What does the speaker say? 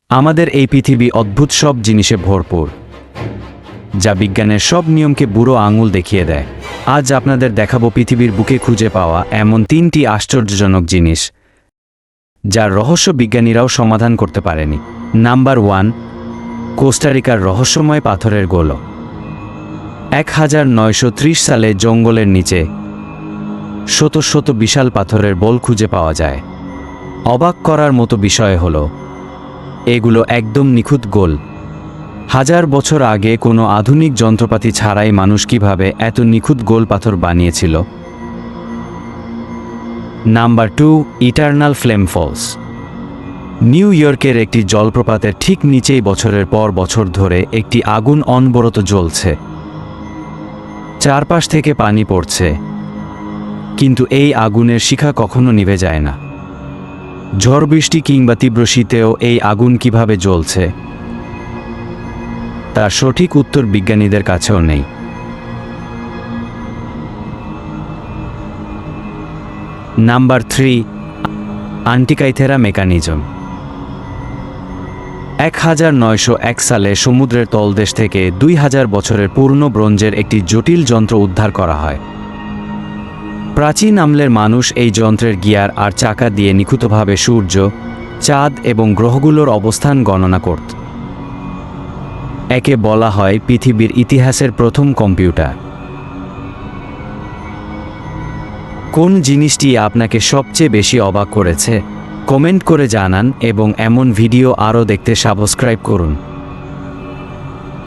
আমাদের এই পৃথিবী অদ্ভুত সব জিনিসে ভরপুর, যা বিজ্ঞানের সব নিয়মকে বুড়ো আঙুল দেখিয়ে দেয়। আজ আপনাদের দেখাবো পৃথিবীর বুকে খুঁজে পাওয়া এমন 3টি আশ্চর্যজনক জিনিস, যার রহস্য বিজ্ঞানীরাও সমাধান করতে পারেনি। নাম্বার 1, কোস্টারিকার রহস্যময় পাথরের গোলক। 1930 সালে জঙ্গলের নিচে শত শত বিশাল পাথরের বোল খুঁজে পাওয়া যায়। অবাক করার মতো বিষয় হলো, এগুলো একদম নিখুঁত গোল। হাজার বছর আগে কোনো আধুনিক যন্ত্রপাতি ছাড়াই মানুষ কিভাবে এত নিখুঁত গোল পাথর বানিয়েছিল। Number 2, eternal flame falls. New ইয়র্কের একটি জলপ্রপাতের ঠিক নিচেই বছরের পর বছর ধরে একটি আগুন অনবরত জ্বলছে। চারপাশ থেকে পানি পড়ছে, কিন্তু এই আগুনের শিখা কখনো নিভে যায় না। ঝড় বৃষ্টি কিংবা তীব্র শীতেও এই আগুন কিভাবে জ্বলছে, তার সঠিক উত্তর বিজ্ঞানীদের কাছেও নেই। Number 3, আন্টিকাইথেরা mechanism. 1901 সালে সমুদ্রের তলদেশ থেকে 2000 বছরের পুরনো ব্রোঞ্জের একটি জটিল যন্ত্র উদ্ধার করা হয়। প্রাচীন আমলের মানুষ এই যন্ত্রের গিয়ার আর চাকা দিয়ে নিখুঁতভাবে সূর্য, চাঁদ এবং গ্রহগুলোর অবস্থান গণনা করত। একে বলা হয় পৃথিবীর ইতিহাসের প্রথম কম্পিউটার। কোন জিনিসটি আপনাকে সবচেয়ে বেশি অবাক করেছে? কমেন্ট করে জানান এবং এমন ভিডিও আরও দেখতে সাবস্ক্রাইব করুন।